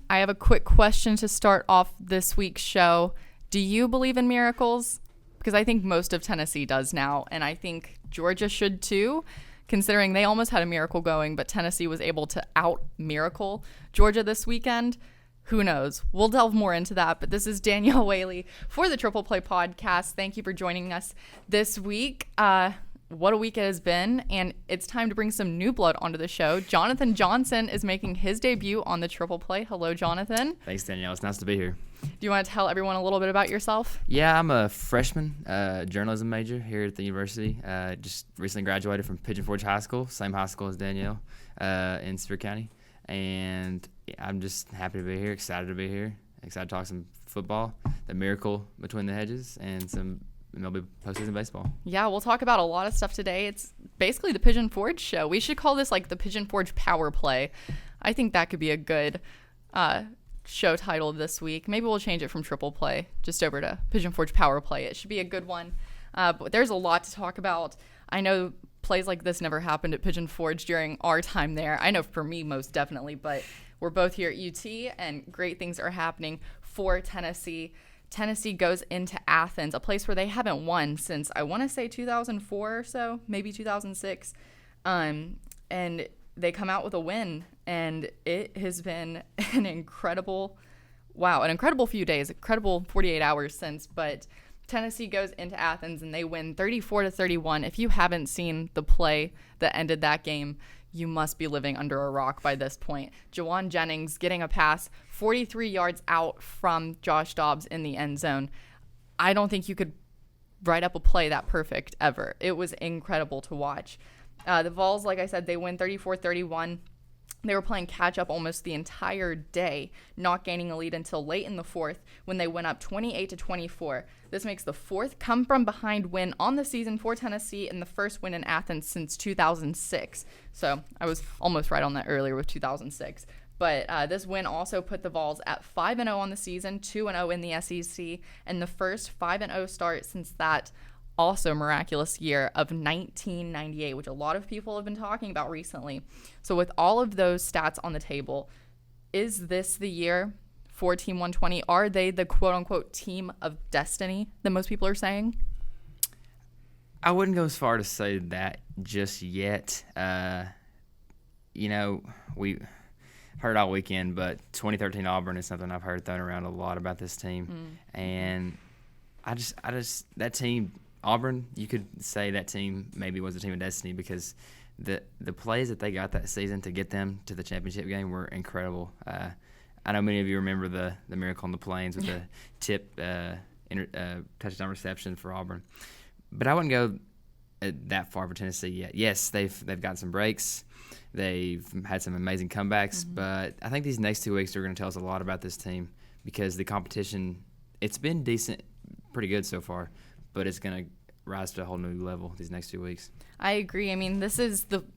I have a quick question to start off this week's show. Do you believe in miracles? Because I think most of Tennessee does now, and I think Georgia should too, considering they almost had a miracle going, but Tennessee was able to out-miracle Georgia this weekend. Who knows? We'll delve more into that, but this is Danielle Whaley for the Triple Play Podcast. Thank you for joining us this week. What a week it has been, and it's time to bring some new blood onto the show. Jonathan Johnson is making his debut on the Triple Play. Hello, Jonathan. Thanks, Danielle. It's nice to be here. Do you want to tell everyone a little bit about yourself? Yeah, I'm a freshman, journalism major here at the university. Just recently graduated from Pigeon Forge High School, same high school as Danielle, in Spear County. And I'm just happy to be here, excited to be here, excited to talk some football, the miracle between the hedges, and some MLB postseason baseball. Yeah, we'll talk about a lot of stuff today. It's basically the Pigeon Forge show. We should call this like the Pigeon Forge Power Play. I think that could be a good show title this week. Maybe we'll change it from Triple Play just over to Pigeon Forge Power Play. It should be a good one. But there's a lot to talk about. I know plays like this never happened at Pigeon Forge during our time there. I know for me most definitely, but we're both here at UT and great things are happening for Tennessee. Tennessee goes into Athens, a place where they haven't won since, I want to say 2004 or so, maybe 2006. And they come out with a win, and it has been an incredible few days, incredible 48 hours since. But Tennessee goes into Athens, and they win 34-31. If you haven't seen the play that ended that game, you must be living under a rock by this point. Jawan Jennings getting a pass 43 yards out from Josh Dobbs in the end zone. I don't think you could write up a play that perfect ever. It was incredible to watch. The Vols, like I said, they win 34-31. They were playing catch-up almost the entire day, not gaining a lead until late in the fourth when they went up 28-24. This makes the fourth come-from-behind win on the season for Tennessee and the first win in Athens since 2006. So I was almost right on that earlier with 2006. But this win also put the Vols at 5-0 on the season, 2-0 in the SEC, and the first 5-0 start since that also miraculous year of 1998, which a lot of people have been talking about recently. So with all of those stats on the table, is this the year for Team 120? Are they the quote-unquote team of destiny that most people are saying? I wouldn't go as far to say that just yet. We heard all weekend, but 2013 Auburn is something I've heard thrown around a lot about this team. And I just that team, Auburn, you could say that team maybe was a team of destiny because the plays that they got that season to get them to the championship game were incredible. I know many of you remember the miracle on the plains with the tip touchdown reception for Auburn. But I wouldn't go that far for Tennessee yet. Yes, they've got some breaks. They've had some amazing comebacks. But I think these next 2 weeks are going to tell us a lot about this team because the competition, it's been decent, pretty good so far, but it's going to rise to a whole new level these next 2 weeks. I agree. I mean,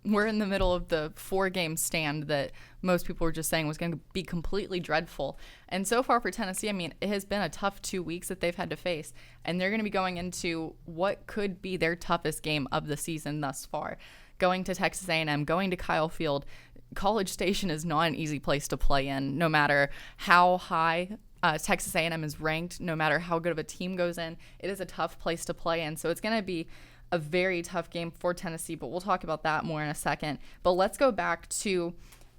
we're in the middle of the 4-game stand that most people were just saying was going to be completely dreadful. And so far for Tennessee, I mean, it has been a tough 2 weeks that they've had to face. And they're going to be going into what could be their toughest game of the season thus far. Going to Texas A&M, going to Kyle Field. College Station is not an easy place to play in, no matter how high Texas A&M is ranked, no matter how good of a team goes in. It is a tough place to play in. So it's going to be a very tough game for Tennessee, but we'll talk about that more in a second. But let's go back to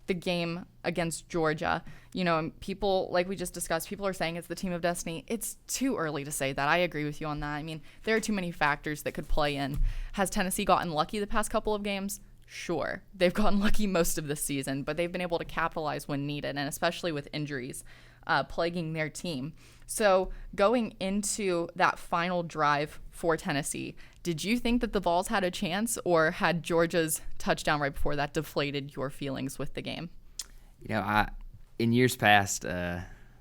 the game against Georgia. You know, people, like we just discussed, people are saying it's the team of destiny. It's too early to say that. I agree with you on that. I mean, there are too many factors that could play in. Has Tennessee gotten lucky the past couple of games? Sure. They've gotten lucky most of the season, but they've been able to capitalize when needed, and especially with injuries plaguing their team. So going into that final drive for Tennessee, did you think that the Vols had a chance, or had Georgia's touchdown right before that deflated your feelings with the game? You know, in years past,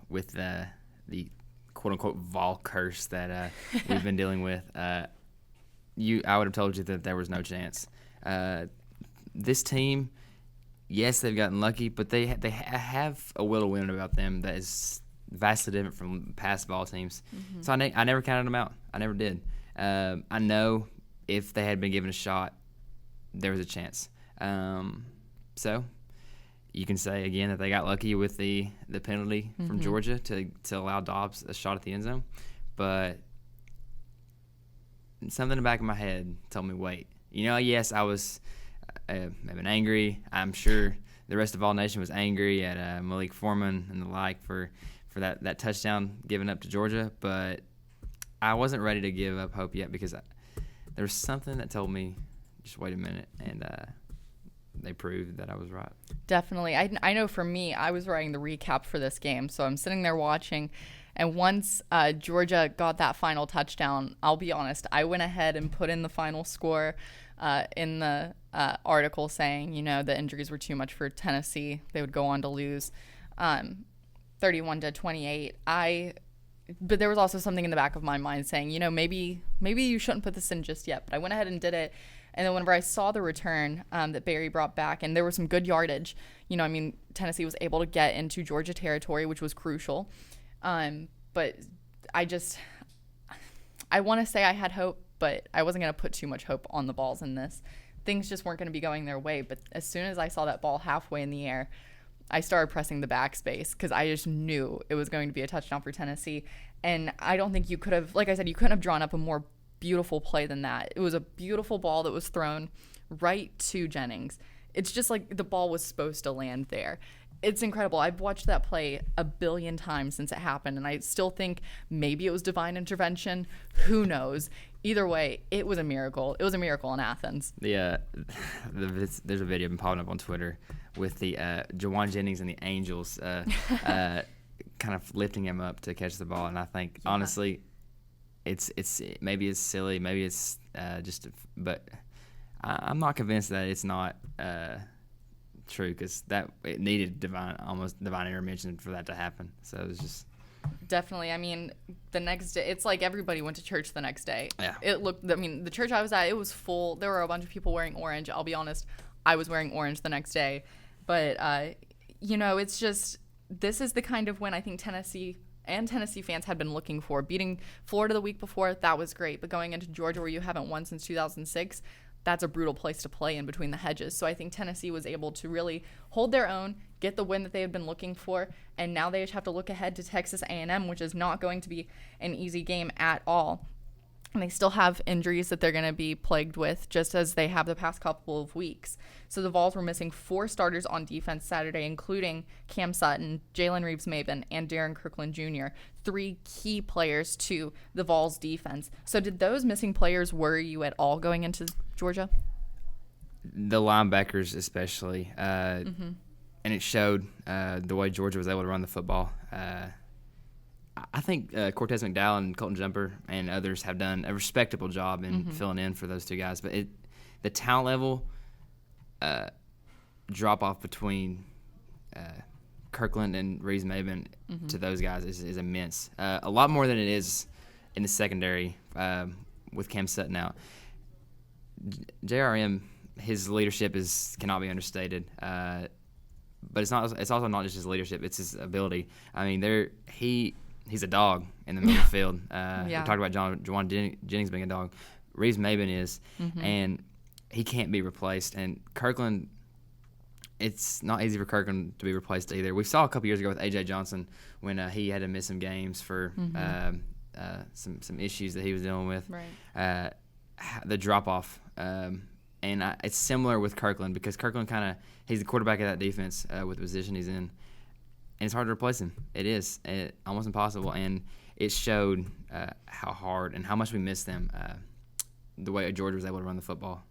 with the quote-unquote Vol curse that we've been dealing with, I would have told you that there was no chance. This team, yes, they've gotten lucky, but they have a will to win about them that is vastly different from past ball teams. Mm-hmm. So I never counted them out. I never did. I know if they had been given a shot, there was a chance. So you can say again that they got lucky with the penalty from Georgia to allow Dobbs a shot at the end zone, but something in the back of my head told me, wait. Yes, I was maybe angry. I'm sure the rest of All Nation was angry at Malik Foreman and the like for that touchdown given up to Georgia, but I wasn't ready to give up hope yet because there was something that told me, just wait a minute, and they proved that I was right. Definitely. I know for me, I was writing the recap for this game, so I'm sitting there watching, and once Georgia got that final touchdown, I'll be honest, I went ahead and put in the final score in the article saying, the injuries were too much for Tennessee. They would go on to lose 31-28. But there was also something in the back of my mind saying, maybe you shouldn't put this in just yet. But I went ahead and did it. And then whenever I saw the return that Barry brought back, and there was some good yardage, Tennessee was able to get into Georgia territory, which was crucial. But I want to say I had hope, but I wasn't going to put too much hope on the balls in this. Things just weren't going to be going their way. But as soon as I saw that ball halfway in the air, I started pressing the backspace because I just knew it was going to be a touchdown for Tennessee. And I don't think you could have, like I said, you couldn't have drawn up a more beautiful play than that. It was a beautiful ball that was thrown right to Jennings. It's just like the ball was supposed to land there. It's incredible. I've watched that play a billion times since it happened, and I still think maybe it was divine intervention. Who knows? Either way, it was a miracle. It was a miracle in Athens. There's a video been popping up on Twitter with the Jawan Jennings and the Angels kind of lifting him up to catch the ball, and I think honestly, it's maybe it's silly, maybe it's but I'm not convinced that it's not true because it needed almost divine intervention for that to happen. So it was just. Definitely. The next day, it's like everybody went to church the next day. Yeah. The church I was at, it was full. There were a bunch of people wearing orange. I'll be honest, I was wearing orange the next day. But, it's just, this is the kind of win I think Tennessee and Tennessee fans had been looking for. Beating Florida the week before, that was great. But going into Georgia where you haven't won since 2006, that's a brutal place to play in between the hedges. So I think Tennessee was able to really hold their own, get the win that they had been looking for, and now they just have to look ahead to Texas A&M, which is not going to be an easy game at all. And they still have injuries that they're going to be plagued with, just as they have the past couple of weeks. So the Vols were missing 4 starters on defense Saturday, including Cam Sutton, Jalen Reeves-Maben, and Darren Kirkland Jr., 3 key players to the Vols defense. So did those missing players worry you at all going into Georgia? The linebackers especially. And it showed the way Georgia was able to run the football. I think Cortez McDowell and Colton Jumper and others have done a respectable job in filling in for those two guys. But the talent level drop off between Kirkland and Reeves-Maben to those guys is immense. A lot more than it is in the secondary with Cam Sutton out. JRM, his leadership cannot be understated. But it's also not just his leadership; it's his ability. He's a dog in the middle of the field. We talked about Jawan Jennings being a dog. Reeves-Maben is, and he can't be replaced. And Kirkland, it's not easy for Kirkland to be replaced either. We saw a couple years ago with A.J. Johnson when he had to miss some games for some issues that he was dealing with. Right. The drop-off. And it's similar with Kirkland because Kirkland he's the quarterback of that defense with the position he's in. And it's hard to replace him. It is almost impossible. And it showed how hard and how much we missed them, the way Georgia was able to run the football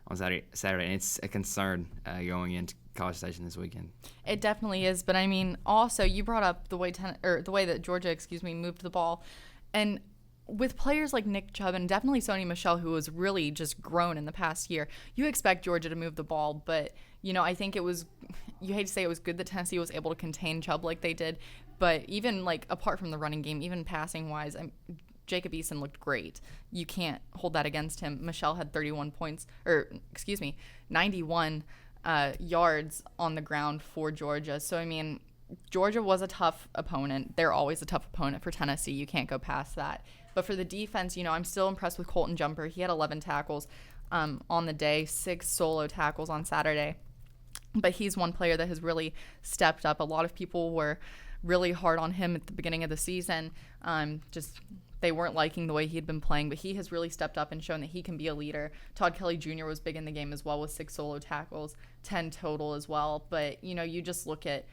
on Saturday. And it's a concern going into College Station this weekend. It definitely is. But, also you brought up the way that Georgia, moved the ball. And with players like Nick Chubb and definitely Sony Michel, who has really just grown in the past year, you expect Georgia to move the ball. But, I think you hate to say it was good that Tennessee was able to contain Chubb like they did. But even, apart from the running game, even passing-wise, Jacob Eason looked great. You can't hold that against him. Michel had 91 yards on the ground for Georgia. So, Georgia was a tough opponent. They're always a tough opponent for Tennessee. You can't go past that. But for the defense, I'm still impressed with Colton Jumper. He had 11 tackles on the day, 6 solo tackles on Saturday. but he's one player that has really stepped up. A lot of people were really hard on him at the beginning of the season. They weren't liking the way he had been playing, but he has really stepped up and shown that he can be a leader. Todd Kelly Jr. was big in the game as well with 6 solo tackles, 10 total as well. But, you just look at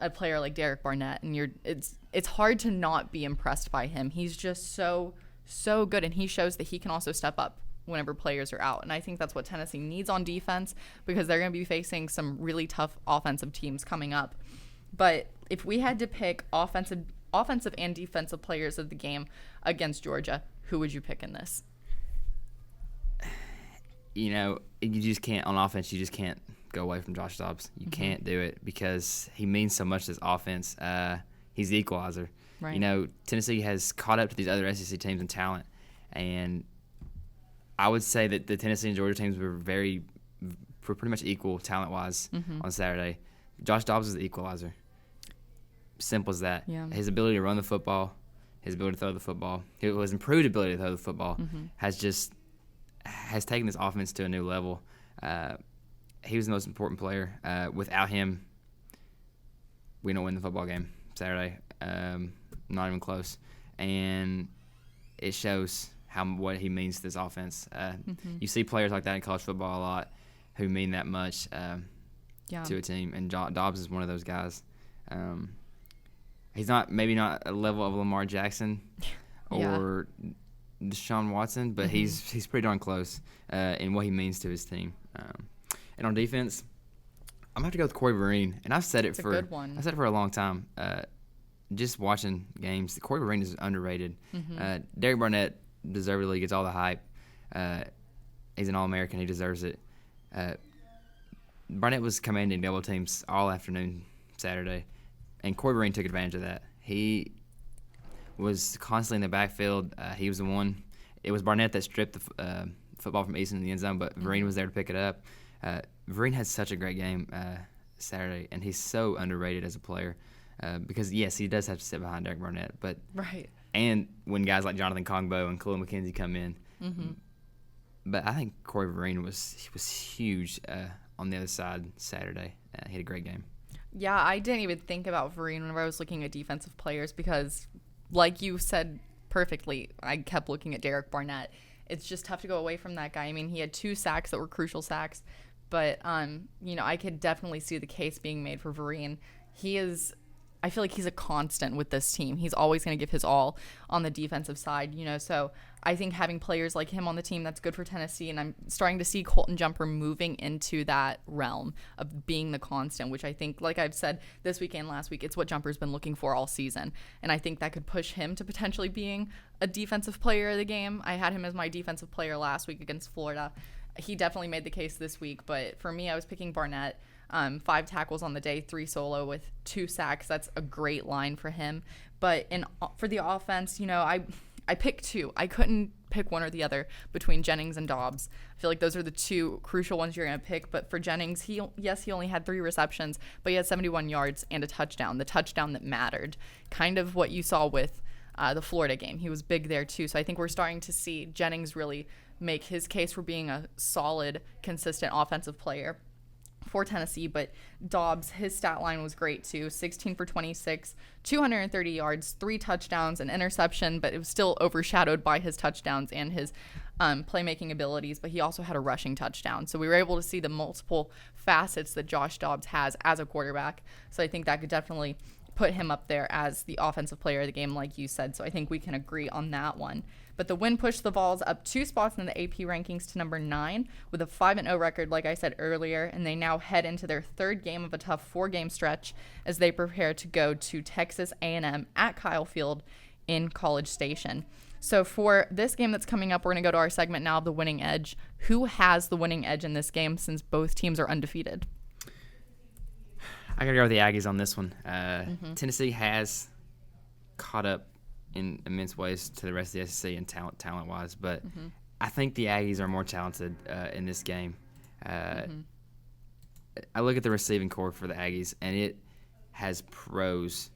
a player like Derek Barnett, and it's hard to not be impressed by him. He's just so good, and he shows that he can also step up whenever players are out. And I think that's what Tennessee needs on defense, because they're going to be facing some really tough offensive teams coming up. But if we had to pick offensive and defensive players of the game against Georgia, who would you pick in this? You just can't, on offense, you just can't go away from Josh Dobbs. You can't do it, because he means so much to this offense. He's the equalizer. Right. Tennessee has caught up to these other SEC teams in talent, and I would say that the Tennessee and Georgia teams were pretty much equal talent-wise on Saturday. Josh Dobbs is the equalizer. Simple as that. Yeah. His ability to run the football, his ability to throw the football, his improved ability to throw the football has taken this offense to a new level. He was the most important player. Without him, we don't win the football game Saturday. Not even close. And it shows what he means to this offense. You see players like that in college football a lot who mean that much to a team, and Dobbs is one of those guys. He's maybe not a level of Lamar Jackson or Deshaun Watson, but he's pretty darn close in what he means to his team. And on defense, I'm gonna have to go with Corey Vereen, and I've said it for a long time. Just watching games, Corey Vereen is underrated. Derek Barnett deservedly gets all the hype. He's an All-American; he deserves it. Barnett was commanding double teams all afternoon Saturday, and Corey Vereen took advantage of that. He was constantly in the backfield. He was the one. It was Barnett that stripped the football from Easton in the end zone, but Vereen was there to pick it up. Vereen had such a great game Saturday, and he's so underrated as a player because, yes, he does have to sit behind Derek Barnett. And when guys like Jonathan Kongbo and Khalil McKenzie come in. But I think Corey Vereen was huge on the other side Saturday. He had a great game. Yeah, I didn't even think about Vereen whenever I was looking at defensive players because, like you said perfectly, I kept looking at Derek Barnett. It's just tough to go away from that guy. I mean, he had 2 sacks that were crucial sacks, but, I could definitely see the case being made for Vereen. I feel like he's a constant with this team. He's always going to give his all on the defensive side, so I think having players like him on the team, that's good for Tennessee, and I'm starting to see Colton Jumper moving into that realm of being the constant, which I think, like I've said this week and last week, it's what Jumper's been looking for all season, and I think that could push him to potentially being a defensive player of the game. I had him as my defensive player last week against Florida. He definitely made the case this week, but for me, I was picking Barnett. 5 tackles on the day, 3 solo with 2 sacks. That's a great line for him. But for the offense, I picked 2. I couldn't pick one or the other between Jennings and Dobbs. I feel like those are the 2 crucial ones you're going to pick. But for Jennings, he only had 3 receptions, but he had 71 yards and a touchdown, the touchdown that mattered. Kind of what you saw with the Florida game. He was big there too. So I think we're starting to see Jennings really make his case for being a solid, consistent offensive player for Tennessee. But Dobbs, his stat line was great too. 16 for 26, 230 yards, 3 touchdowns, an interception, but it was still overshadowed by his touchdowns and his playmaking abilities. But he also had a rushing touchdown. So we were able to see the multiple facets that Josh Dobbs has as a quarterback. So I think that could definitely put him up there as the offensive player of the game, like you said. So I think we can agree on that one. But the win pushed the Vols up 2 spots in the AP rankings to number 9 with a 5-0 record, like I said earlier, and they now head into their 3rd game of a tough 4-game stretch as they prepare to go to Texas A&M at Kyle Field in College Station. So for this game that's coming up, we're going to go to our segment now of the winning edge. Who has the winning edge in this game since both teams are undefeated? I got to go with the Aggies on this one. Tennessee has caught up in immense ways to the rest of the SEC and talent-wise, but I think the Aggies are more talented in this game. I look at the receiving core for the Aggies, and it has pros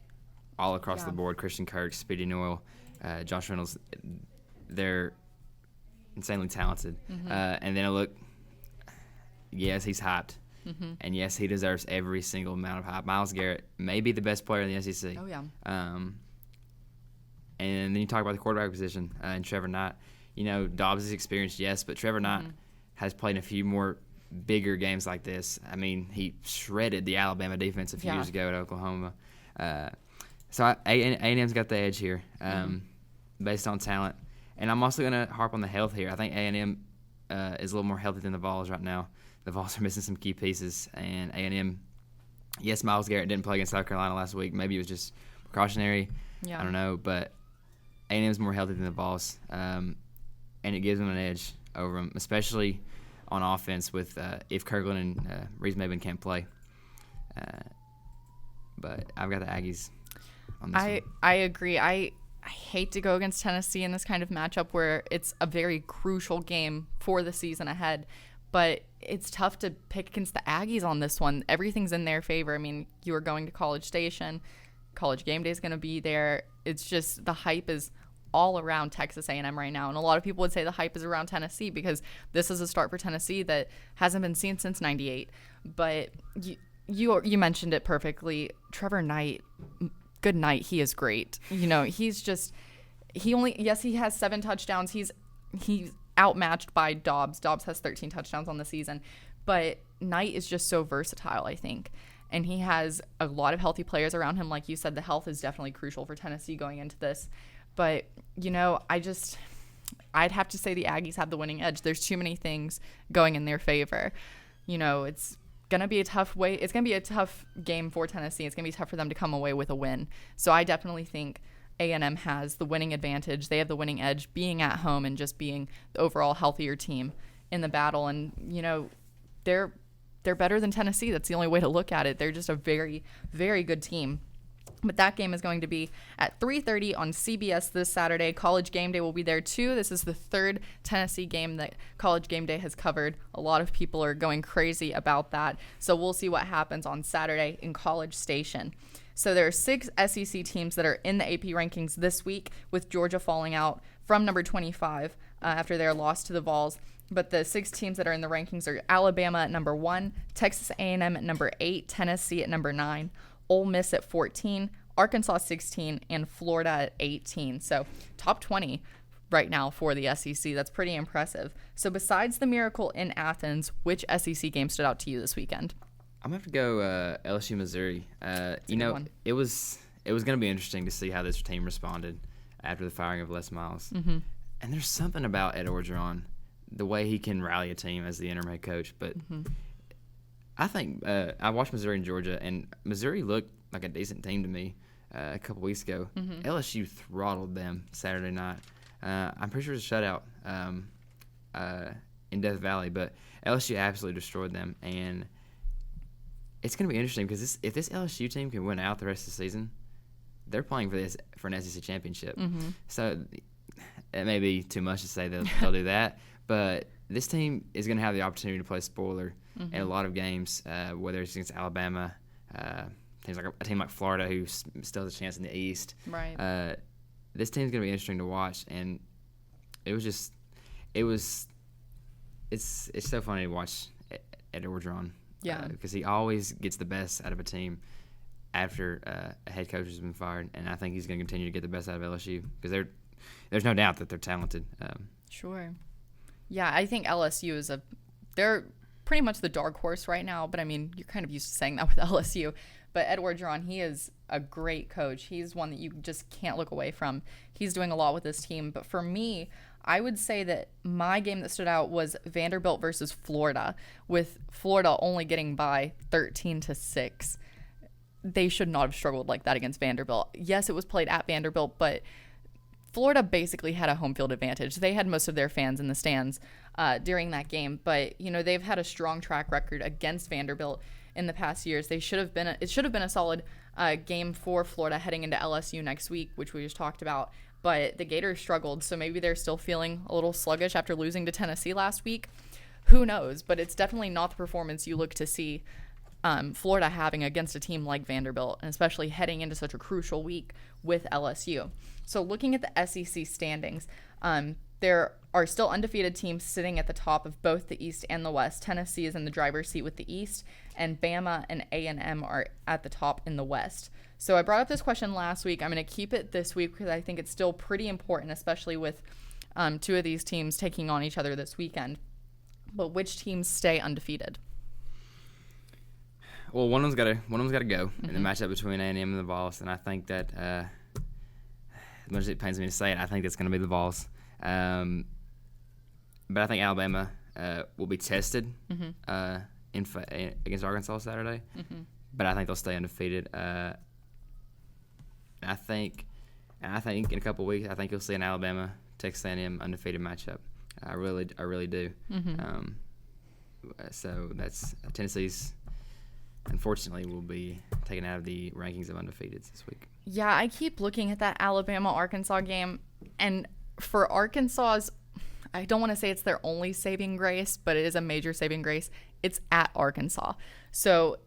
all across the board. Christian Kirk, Speedy Noel, Josh Reynolds. They're insanely talented. And then I look, yes, he's hyped. Mm-hmm. And yes, he deserves every single amount of hype. Myles Garrett may be the best player in the SEC. Oh, yeah. And then you talk about the quarterback position and Trevor Knight. Dobbs is experienced, yes, but Trevor Knight has played in a few more bigger games like this. I mean, he shredded the Alabama defense a few years ago at Oklahoma. So A&M's got the edge here based on talent. And I'm also going to harp on the health here. I think A&M is a little more healthy than the Vols right now. The Vols are missing some key pieces. And A&M, yes, Myles Garrett didn't play against South Carolina last week. Maybe it was just precautionary. Yeah. I don't know. But A&M's more healthy than the Vols. And it gives them an edge over them, especially on offense with if Kirkland and Reeves-Maybin can't play. But I've got the Aggies on this one. I agree. I hate to go against Tennessee in this kind of matchup where it's a very crucial game for the season ahead. But it's tough to pick against the Aggies on this one. Everything's in their favor. I mean, you are going to College Station. College Game Day is going to be there. It's just the hype is all around Texas A&M right now. And a lot of people would say the hype is around Tennessee because this is a start for Tennessee that hasn't been seen since '98. But you mentioned it perfectly. Trevor Knight, good night. He is great. He's just he has 7 touchdowns. He's outmatched by Dobbs. Dobbs has 13 touchdowns on the season. But Knight is just so versatile, I think. And he has a lot of healthy players around him. Like you said, the health is definitely crucial for Tennessee going into this. But, I'd have to say the Aggies have the winning edge. There's too many things going in their favor. It's going to be a tough way. It's going to be a tough game for Tennessee. It's going to be tough for them to come away with a win. So I definitely think A&M has the winning advantage. They have the winning edge being at home and just being the overall healthier team in the battle. And, they're better than Tennessee. That's the only way to look at it. They're just a very, very good team. But that game is going to be at 3:30 on CBS this Saturday. College Game Day will be there too. This is the third Tennessee game that College Game Day has covered. A lot of people are going crazy about that. So we'll see what happens on Saturday in College Station. So there are 6 SEC teams that are in the AP rankings this week, with Georgia falling out from number 25 after their loss to the Vols. But the 6 teams that are in the rankings are Alabama at number 1, Texas A&M at number 8, Tennessee at number 9, Ole Miss at 14, Arkansas 16, and Florida at 18. So top 20 right now for the SEC. That's pretty impressive. So besides the miracle in Athens, which SEC game stood out to you this weekend? I'm going to have to go LSU, Missouri. It was going to be interesting to see how this team responded after the firing of Les Miles. Mm-hmm. And there's something about Ed Orgeron, the way he can rally a team as the interim head coach. But I think I watched Missouri and Georgia, and Missouri looked like a decent team to me a couple weeks ago. LSU throttled them Saturday night. I'm pretty sure it was a shutout in Death Valley, but LSU absolutely destroyed them. And it's going to be interesting because if this LSU team can win out the rest of the season, they're playing for an SEC championship. So it may be too much to say they'll do that, but this team is going to have the opportunity to play spoiler in a lot of games, whether it's against Alabama, teams like a team like Florida who still has a chance in the East. Right. This team's going to be interesting to watch, and it's so funny to watch Ed Orgeron. Yeah. Because he always gets the best out of a team after a head coach has been fired, and I think he's going to continue to get the best out of LSU because there's no doubt that they're talented. Sure. Yeah, I think LSU is they're pretty much the dark horse right now, but I mean, you're kind of used to saying that with LSU. But Ed Orgeron, he is a great coach. He's one that you just can't look away from. He's doing a lot with this team. But for me, I would say that my game that stood out was Vanderbilt versus Florida, with Florida only getting by 13-6. They should not have struggled like that against Vanderbilt. Yes, it was played at Vanderbilt, but Florida basically had a home field advantage. They had most of their fans in the stands during that game, but they've had a strong track record against Vanderbilt in the past years. It should have been a solid game for Florida heading into LSU next week, which we just talked about. But the Gators struggled, so maybe they're still feeling a little sluggish after losing to Tennessee last week. Who knows? But it's definitely not the performance you look to see Florida having against a team like Vanderbilt, and especially heading into such a crucial week with LSU. So looking at the SEC standings, there are still undefeated teams sitting at the top of both the East and the West. Tennessee is in the driver's seat with the East, and Bama and A&M are at the top in the West. So I brought up this question last week. I'm going to keep it this week because I think it's still pretty important, especially with two of these teams taking on each other this weekend. But which teams stay undefeated? Well, one of them's got to go in the matchup between A&M and the Vols, and I think that as much as it pains me to say it, I think that's going to be the Vols. But I think Alabama will be tested against Arkansas Saturday. But I think they'll stay undefeated. I think in a couple of weeks, I think you'll see an Alabama Texas A&M undefeated matchup. I really do. So that's Tennessee's. Unfortunately, will be taken out of the rankings of undefeateds this week. Yeah, I keep looking at that Alabama-Arkansas game, and for Arkansas's, I don't want to say it's their only saving grace, but it is a major saving grace. It's at Arkansas. So,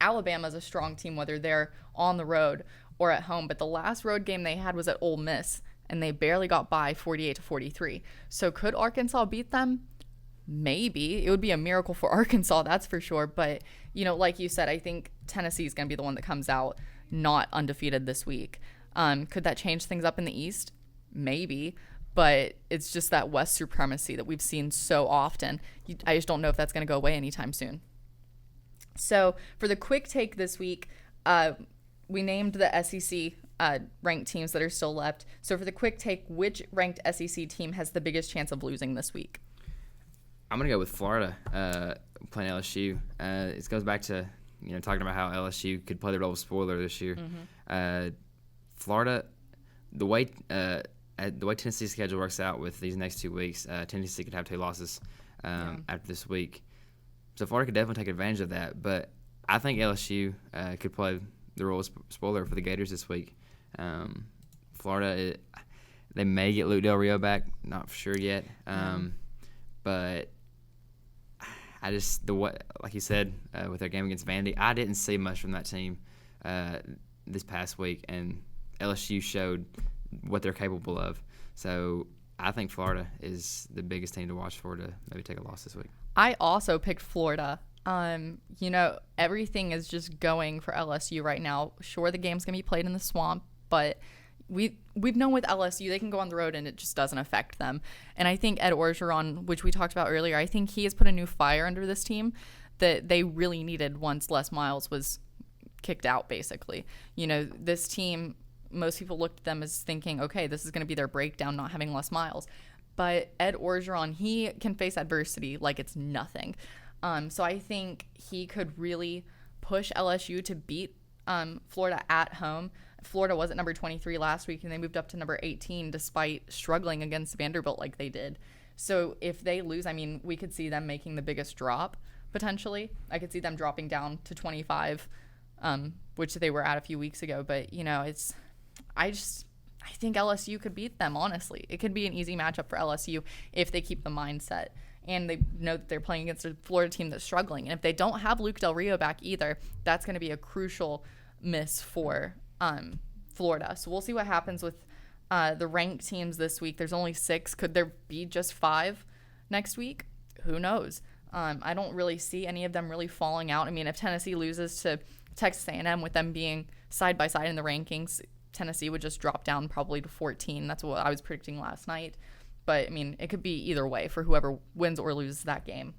Alabama's a strong team, whether they're on the road or at home, but the last road game they had was at Ole Miss, and they barely got by 48-43. So could Arkansas beat them? Maybe. It would be a miracle for Arkansas, that's for sure. But, like you said, I think Tennessee is going to be the one that comes out not undefeated this week. Could that change things up in the East? Maybe. But it's just that West supremacy that we've seen so often. I just don't know if that's going to go away anytime soon. So for the quick take this week, we named the SEC ranked teams that are still left. So for the quick take, which ranked SEC team has the biggest chance of losing this week? I'm going to go with Florida playing LSU. It goes back to talking about how LSU could play the role of spoiler this year. Florida, the way Tennessee's schedule works out with these next 2 weeks, Tennessee could have 2 losses after this week. So Florida could definitely take advantage of that. But I think LSU could play the role of spoiler for the Gators this week. Florida, they may get Luke Del Rio back. Not for sure yet. But I just like you said with their game against Vandy, I didn't see much from that team this past week, and LSU showed what they're capable of. So I think Florida is the biggest team to watch for to maybe take a loss this week. I also picked Florida. Everything is just going for LSU right now. Sure, the game's gonna be played in the Swamp, but we've known with LSU they can go on the road and it just doesn't affect them. And I think Ed Orgeron, which we talked about earlier, I think he has put a new fire under this team that they really needed once Les Miles was kicked out, basically. This team, most people looked at them as thinking, okay, this is going to be their breakdown not having Les Miles. But Ed Orgeron, he can face adversity like it's nothing. So I think he could really push LSU to beat Florida at home. Florida was at number 23 last week, and they moved up to number 18 despite struggling against Vanderbilt like they did. So if they lose, we could see them making the biggest drop, potentially. I could see them dropping down to 25, which they were at a few weeks ago. But, I think LSU could beat them, honestly. It could be an easy matchup for LSU if they keep the mindset. And they know that they're playing against a Florida team that's struggling. And if they don't have Luke Del Rio back either, that's going to be a crucial miss for Florida. So we'll see what happens with the ranked teams this week. There's only 6. Could there be just 5 next week? Who knows? I don't really see any of them really falling out. If Tennessee loses to Texas A&M with them being side by side in the rankings, Tennessee would just drop down probably to 14. That's what I was predicting last night. But, it could be either way for whoever wins or loses that game.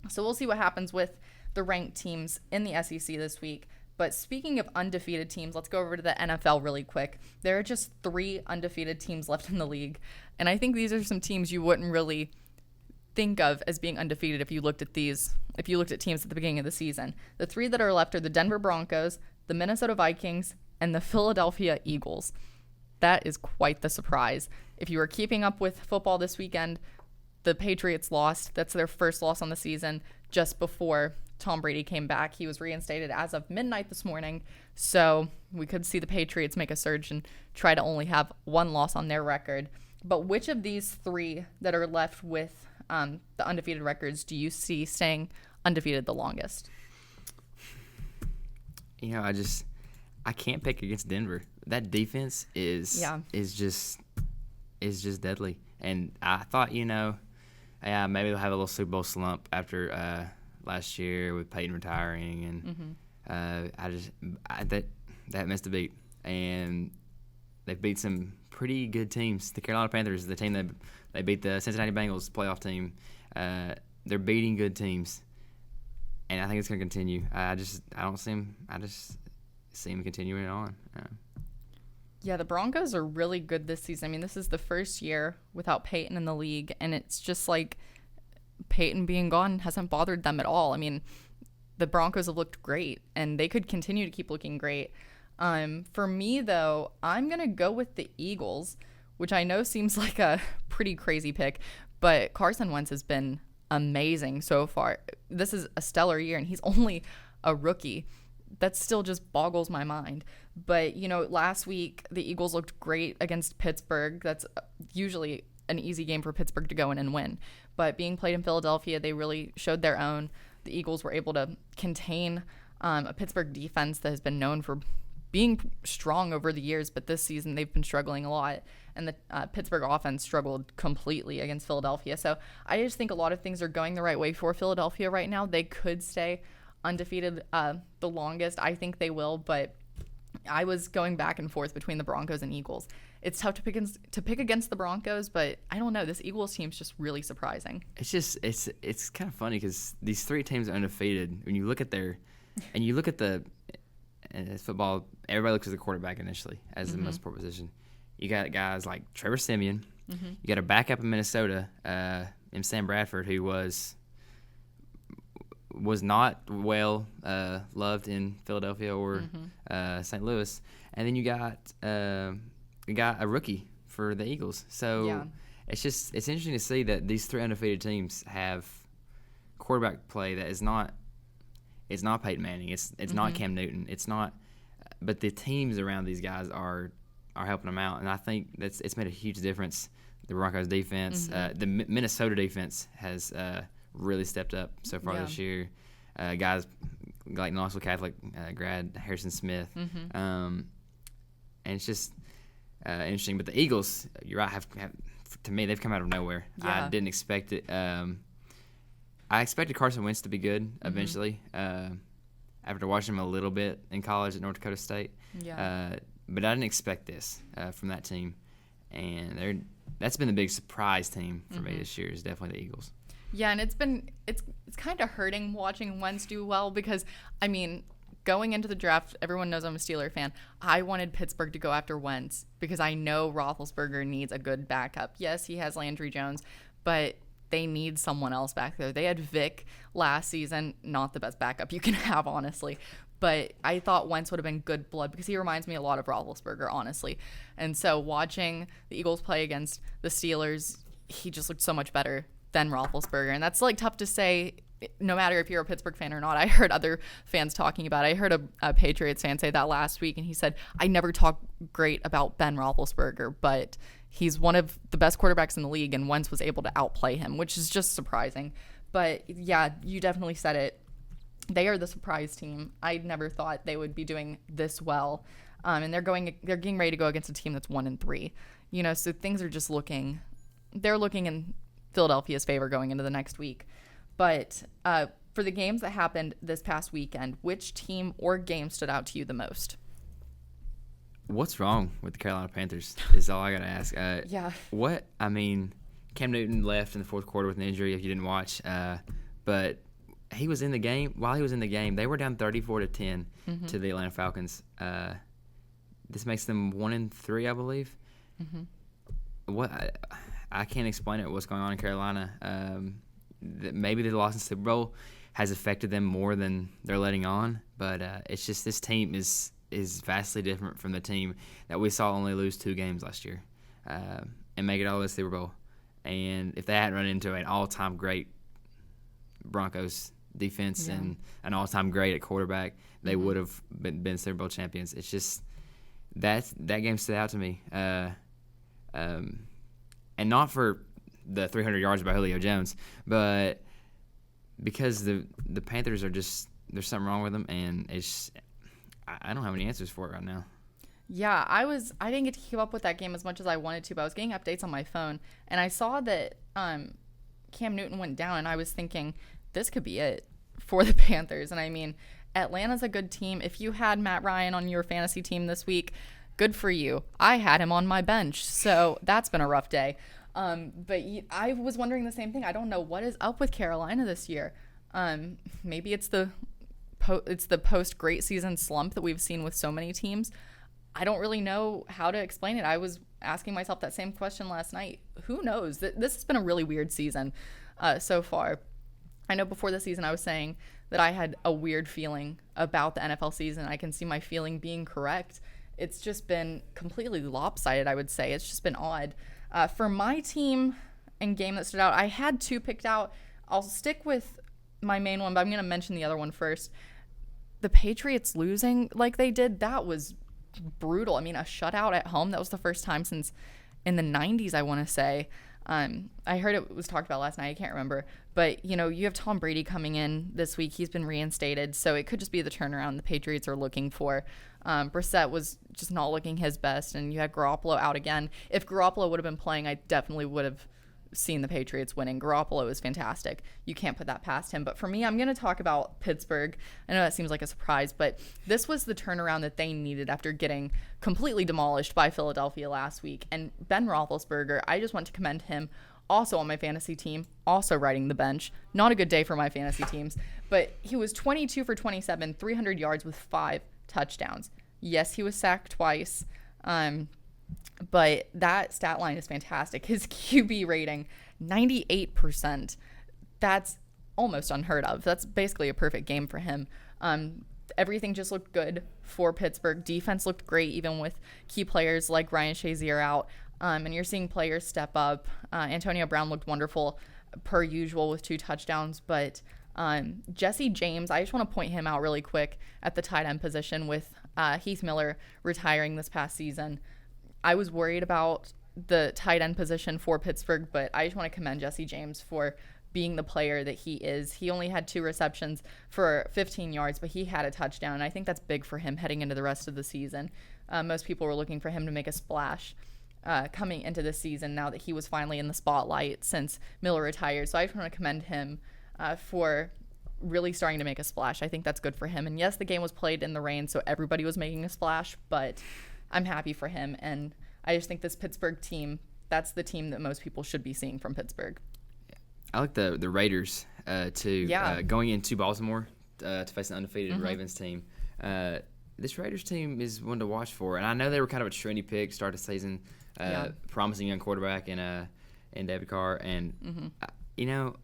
So we'll see what happens with the ranked teams in the SEC this week. But speaking of undefeated teams, let's go over to the NFL really quick. There are just 3 undefeated teams left in the league. And I think these are some teams you wouldn't really think of as being undefeated if you looked at teams at the beginning of the season. The 3 that are left are the Denver Broncos, the Minnesota Vikings, and the Philadelphia Eagles. That is quite the surprise. If you were keeping up with football this weekend, the Patriots lost. That's their first loss on the season just before Tom Brady came back. He was reinstated as of midnight this morning. So we could see the Patriots make a surge and try to only have 1 loss on their record. But which of these 3 that are left with the undefeated records do you see staying undefeated the longest? I can't pick against Denver. That defense is just is just deadly. And I thought, yeah, maybe they'll have a little Super Bowl slump after last year with Peyton retiring, and that missed a beat. And they've beat some pretty good teams. The Carolina Panthers, the team that they beat the Cincinnati Bengals playoff team. They're beating good teams, and I think it's going to continue. I don't see them. I just see them continuing on. Yeah, the Broncos are really good this season. I mean, this is the first year without Peyton in the league, and it's just like Peyton being gone hasn't bothered them at all. I mean, the Broncos have looked great, and they could continue to keep looking great. For me, though, I'm going to go with the Eagles, which I know seems like a pretty crazy pick, but Carson Wentz has been amazing so far. This is a stellar year, and he's only a rookie. That still just boggles my mind. But, last week, the Eagles looked great against Pittsburgh. That's usually an easy game for Pittsburgh to go in and win. But being played in Philadelphia, they really showed their own. The Eagles were able to contain a Pittsburgh defense that has been known for being strong over the years, but this season they've been struggling a lot, and the Pittsburgh offense struggled completely against Philadelphia. So I just think a lot of things are going the right way for Philadelphia right now. They could stay undefeated the longest. I think they will, but I was going back and forth between the Broncos and Eagles. It's tough to pick against the Broncos, but I don't know. This Eagles team's just really surprising. It's kind of funny because these three teams are undefeated. When you look at the football, everybody looks at the quarterback initially as the most important position. You got guys like Trevor Siemian. You got a backup in Minnesota, in Sam Bradford, who was not well loved in Philadelphia or St. Louis, and then you got a rookie for the Eagles. So it's interesting to see that these three undefeated teams have quarterback play that is not. It's not Peyton Manning. It's not Cam Newton. It's not, but the teams around these guys are helping them out, and I think it's made a huge difference. The Broncos defense, the Minnesota defense has really stepped up so far this year. Guys like Knoxville Catholic grad Harrison Smith, and it's just interesting. But the Eagles, you're right, have to me they've come out of nowhere. I didn't expect it. I expected Carson Wentz to be good eventually, after watching him a little bit in college at North Dakota State. But I didn't expect this from that team, and that's been the big surprise team for me this year is definitely the Eagles. Yeah, and it's kind of hurting watching Wentz do well because, I mean, going into the draft, everyone knows I'm a Steeler fan. I wanted Pittsburgh to go after Wentz because I know Roethlisberger needs a good backup. Yes, he has Landry Jones, but they need someone else back there. They had Vic last season, not the best backup you can have, honestly. But I thought Wentz would have been good blood because he reminds me a lot of Roethlisberger, honestly. And so watching the Eagles play against the Steelers, he just looked so much better than Roethlisberger. And that's like tough to say no matter if you're a Pittsburgh fan or not. I heard other fans talking about it. I heard a Patriots fan say that last week, and he said, I never talk great about Ben Roethlisberger, but he's one of the best quarterbacks in the league, and Wentz was able to outplay him, which is just surprising. But, yeah, you definitely said it. They are the surprise team. I never thought they would be doing this well. And they're getting ready to go against a team that's 1-3. So things are just looking in Philadelphia's favor going into the next week. But for the games that happened this past weekend, which team or game stood out to you the most? What's wrong with the Carolina Panthers is all I got to ask. Cam Newton left in the fourth quarter with an injury if you didn't watch. But he was in the game. While he was in the game, they were down 34-10 to the Atlanta Falcons. This makes them 1-3, I believe. I can't explain it, what's going on in Carolina. Maybe the loss in the Super Bowl has affected them more than they're letting on. But it's just this team is vastly different from the team that we saw only lose 2 games last year and make it all to the Super Bowl. And if they hadn't run into an all-time great Broncos defense and an all-time great at quarterback, they would have been Super Bowl champions. It's just that game stood out to me. And not for the 300 yards by Julio Jones, but because the Panthers are just – there's something wrong with them, and I don't have any answers for it right now. Yeah, I didn't get to keep up with that game as much as I wanted to, but I was getting updates on my phone, and I saw that Cam Newton went down, and I was thinking this could be it for the Panthers. And I mean, Atlanta's a good team. If you had Matt Ryan on your fantasy team this week, good for you. I had him on my bench, so that's been a rough day. But I was wondering the same thing. I don't know what is up with Carolina this year. Maybe it's the post great season slump that we've seen with so many teams. I don't really know how to explain it. I was asking myself that same question last night. Who knows? This has been a really weird season so far. I know before the season I was saying that I had a weird feeling about the NFL season. I can see my feeling being correct. It's just been completely lopsided, I would say. It's just been odd. For my team and game that stood out, I had two picked out. I'll stick with my main one, but I'm going to mention the other one first. The Patriots losing like they did, that was brutal. I mean, a shutout at home. That was the first time since in the 90s, I want to say. I heard it was talked about last night. I can't remember. But, you know, you have Tom Brady coming in this week. He's been reinstated. So it could just be the turnaround the Patriots are looking for. Brissett was just not looking his best. And you had Garoppolo out again. If Garoppolo would have been playing, I definitely would have seen the Patriots winning. Garoppolo is fantastic. You can't put that past him. But for me, I'm going to talk about Pittsburgh. I know that seems like a surprise, but this was the turnaround that they needed after getting completely demolished by Philadelphia last week. And Ben Roethlisberger, I just want to commend him. Also on my fantasy team, also riding the bench. Not a good day for my fantasy teams, but he was 22 for 27, 300 yards with 5 touchdowns. Yes, he was sacked twice. But that stat line is fantastic. His QB rating, 98%. That's almost unheard of. That's basically a perfect game for him. Everything just looked good for Pittsburgh. Defense looked great, even with key players like Ryan Shazier out. And you're seeing players step up. Antonio Brown looked wonderful, per usual, with 2 touchdowns. But Jesse James, I just want to point him out really quick at the tight end position with Heath Miller retiring this past season. I was worried about the tight end position for Pittsburgh, but I just want to commend Jesse James for being the player that he is. He only had 2 receptions for 15 yards, but he had a touchdown, and I think that's big for him heading into the rest of the season. Most people were looking for him to make a splash coming into the season now that he was finally in the spotlight since Miller retired. So I just want to commend him for really starting to make a splash. I think that's good for him. And yes, the game was played in the rain, so everybody was making a splash, but I'm happy for him, and I just think this Pittsburgh team, that's the team that most people should be seeing from Pittsburgh. I like the Raiders, too. Yeah. Going into Baltimore to face an undefeated Ravens team. This Raiders team is one to watch for, and I know they were kind of a trendy pick to start the season, promising young quarterback in David Carr, and, you know,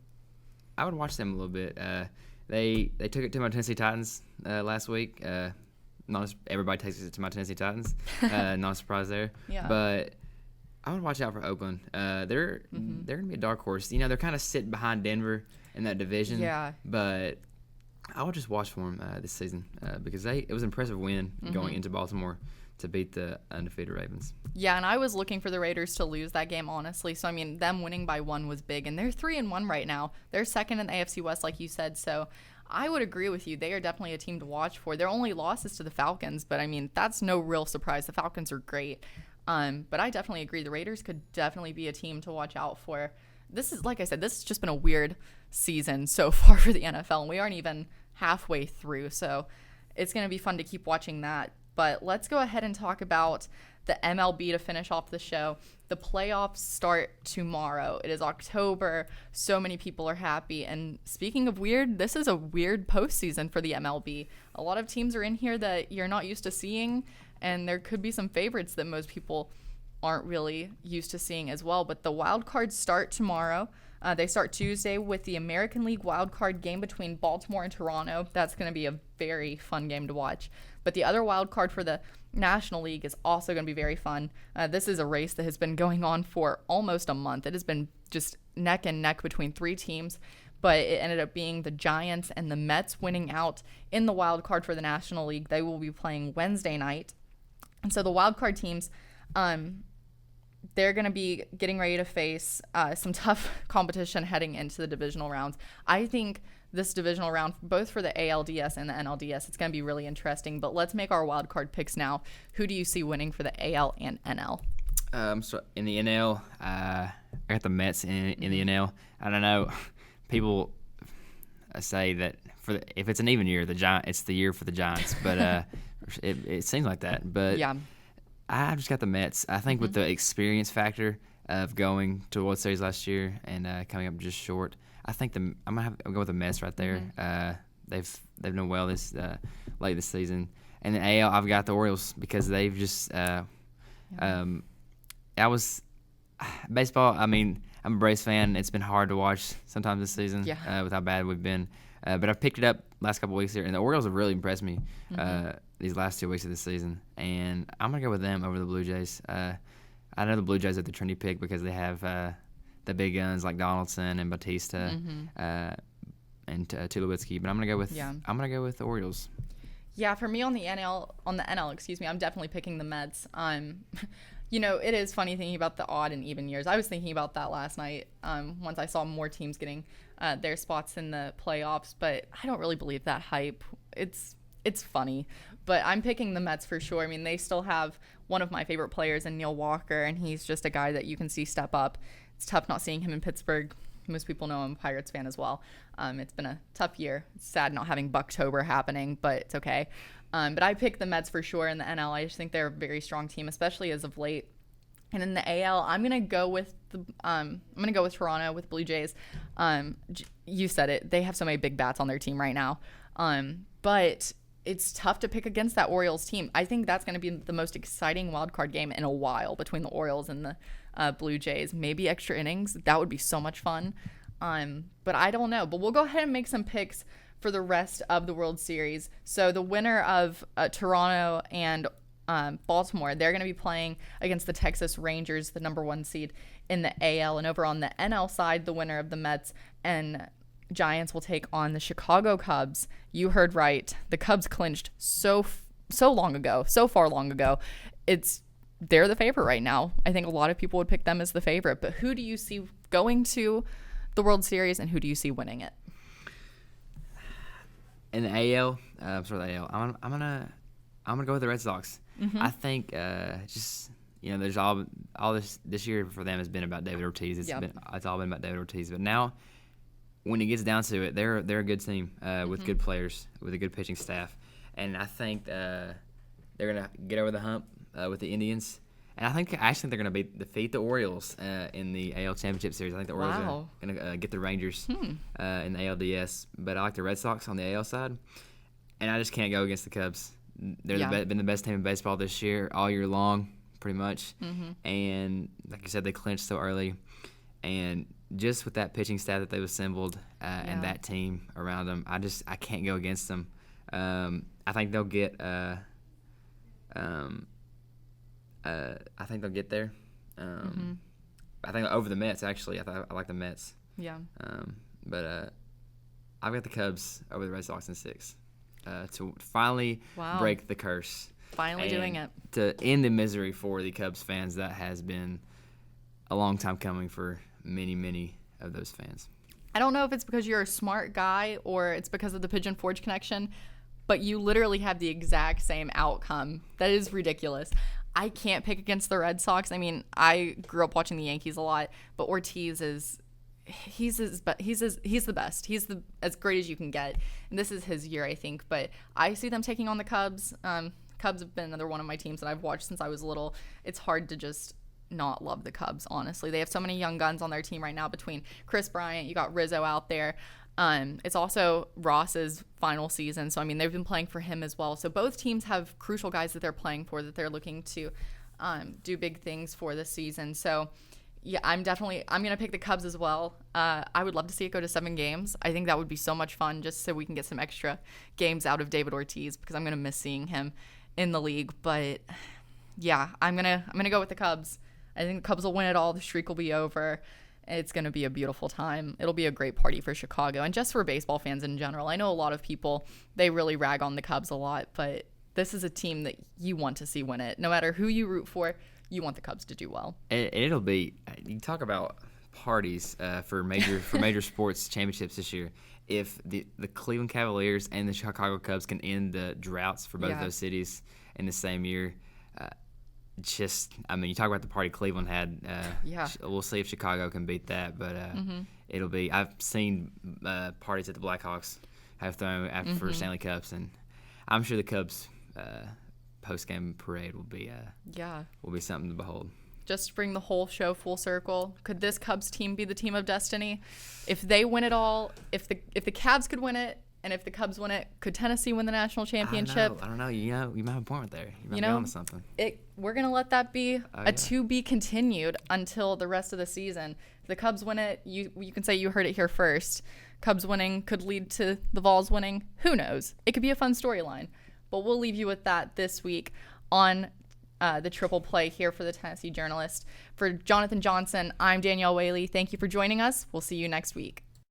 I would watch them a little bit. They took it to my Tennessee Titans last week. Not everybody takes it to my Tennessee Titans. Not a surprise there. Yeah. But I would watch out for Oakland. They're going to be a dark horse. You know, they're kind of sitting behind Denver in that division. Yeah. But I would just watch for them this season because it was an impressive win going into Baltimore to beat the undefeated Ravens. Yeah, and I was looking for the Raiders to lose that game, honestly. So, I mean, them winning by 1 was big. And they're 3-1 right now. They're second in the AFC West, like you said. So I would agree with you. They are definitely a team to watch for. Their only loss is to the Falcons, but I mean, that's no real surprise. The Falcons are great. But I definitely agree. The Raiders could definitely be a team to watch out for. This is, like I said, this has just been a weird season so far for the NFL, and we aren't even halfway through. So it's going to be fun to keep watching that. But let's go ahead and talk about the MLB to finish off the show. The playoffs start tomorrow. It is October. So many people are happy. And speaking of weird, this is a weird postseason for the MLB. A lot of teams are in here that you're not used to seeing, and there could be some favorites that most people aren't really used to seeing as well. But the wild cards start tomorrow. They start Tuesday with the American League wild card game between Baltimore and Toronto. That's going to be a very fun game to watch. But the other wild card for the National League is also going to be very fun. This is a race that has been going on for almost a month. It has been just neck and neck between 3 teams, but it ended up being the Giants and the Mets winning out in the wild card for the National League. They will be playing Wednesday night. And so the wild card teams, they're going to be getting ready to face some tough competition heading into the divisional rounds. I think this divisional round, both for the ALDS and the NLDS. It's going to be really interesting. But let's make our wild card picks now. Who do you see winning for the AL and NL? So in the NL, I got the Mets in the NL. I don't know. People say that if it's an even year, it's the year for the Giants. But it seems like that. But yeah. I just got the Mets. I think with the experience factor of going to the World Series last year and coming up just short, I think I'll go with the Mets right there. They've done well late this season. And the AL, I've got the Orioles because they've just baseball. I mean, I'm a Braves fan. It's been hard to watch sometimes this season with how bad we've been. But I've picked it up last couple of weeks here, and the Orioles have really impressed me these last 2 weeks of the season. And I'm going to go with them over the Blue Jays. I know the Blue Jays are the trendy pick because they have the big guns like Donaldson and Bautista and Tulowitzki. But I'm going to go with the Orioles. Yeah, for me on the NL, I'm definitely picking the Mets. It is funny thinking about the odd and even years. I was thinking about that last night once I saw more teams getting their spots in the playoffs, but I don't really believe that hype. It's funny, but I'm picking the Mets for sure. I mean, they still have one of my favorite players in Neil Walker, and he's just a guy that you can see step up. It's tough not seeing him in Pittsburgh. Most people know I'm a Pirates fan as well. It's been a tough year. It's sad not having Bucktober happening, but it's okay. But I pick the Mets for sure in the NL. I just think they're a very strong team, especially as of late. And in the AL, I'm gonna go with Toronto with Blue Jays. You said it; they have so many big bats on their team right now. But it's tough to pick against that Orioles team. I think that's gonna be the most exciting wild card game in a while between the Orioles and the Blue Jays. Maybe extra innings. That would be so much fun. But I don't know. But we'll go ahead and make some picks for the rest of the World Series. So the winner of Toronto and Baltimore, they're going to be playing against the Texas Rangers, the number 1 seed in the AL. And over on the NL side, the winner of the Mets and Giants will take on the Chicago Cubs. You heard right. The Cubs clinched so far long ago. They're the favorite right now. I think a lot of people would pick them as the favorite. But who do you see going to the World Series, and who do you see winning it? In the AL, I'm gonna go with the Red Sox. I think there's all this year for them has been about David Ortiz. It's all been about David Ortiz. But now, when it gets down to it, they're a good team with good players, with a good pitching staff, and I think they're gonna get over the hump with the Indians. And I think they're going to defeat the Orioles in the AL Championship Series. I think the Orioles are going to get the Rangers in the ALDS. But I like the Red Sox on the AL side. And I just can't go against the Cubs. They've been the best team in baseball this year, all year long, pretty much. And like you said, they clinched so early. And just with that pitching staff that they've assembled and that team around them, I can't go against them. I think they'll get I think they'll get there. I think over the Mets, actually. I like the Mets. Yeah. But I've got the Cubs over the Red Sox in 6 to finally break the curse. Finally doing it. To end the misery for the Cubs fans that has been a long time coming for many, many of those fans. I don't know if it's because you're a smart guy or it's because of the Pigeon Forge connection, but you literally have the exact same outcome. That is ridiculous. I can't pick against the Red Sox. I mean, I grew up watching the Yankees a lot, but Ortiz he's the best. He's as great as you can get. And this is his year, I think. But I see them taking on the Cubs. Cubs have been another one of my teams that I've watched since I was little. It's hard to just not love the Cubs, honestly. They have so many young guns on their team right now between Chris Bryant, you got Rizzo out there. It's also Ross's final season, so I mean they've been playing for him as well. So both teams have crucial guys that they're playing for, that they're looking to do big things for this season. So yeah, I'm gonna pick the Cubs as well. I would love to see it go to 7 games. I think that would be so much fun, just so we can get some extra games out of David Ortiz, because I'm gonna miss seeing him in the league. But yeah, I'm gonna go with the Cubs. I think the Cubs will win it all. The streak will be over. It's going to be a beautiful time. It'll be a great party for Chicago and just for baseball fans in general. I know a lot of people, they really rag on the Cubs a lot, but this is a team that you want to see win it. No matter who you root for, you want the Cubs to do well. It'll be, you talk about parties for major sports championships this year. If the Cleveland Cavaliers and the Chicago Cubs can end the droughts for both those cities in the same year, you talk about the party Cleveland had. We'll see if Chicago can beat that, but it'll be. I've seen parties that the Blackhawks have thrown for Stanley Cups, and I'm sure the Cubs post-game parade will be something to behold. Just to bring the whole show full circle, could this Cubs team be the team of destiny? If they win it all, if the Cavs could win it, and if the Cubs win it, could Tennessee win the national championship? I don't know. You might have a point there. You might be on to something. We're going to let that be to be continued until the rest of the season. If the Cubs win it, you can say you heard it here first. Cubs winning could lead to the Vols winning. Who knows? It could be a fun storyline. But we'll leave you with that this week on the Triple Play here for the Tennessee Journalist. For Jonathan Johnson, I'm Danielle Whaley. Thank you for joining us. We'll see you next week.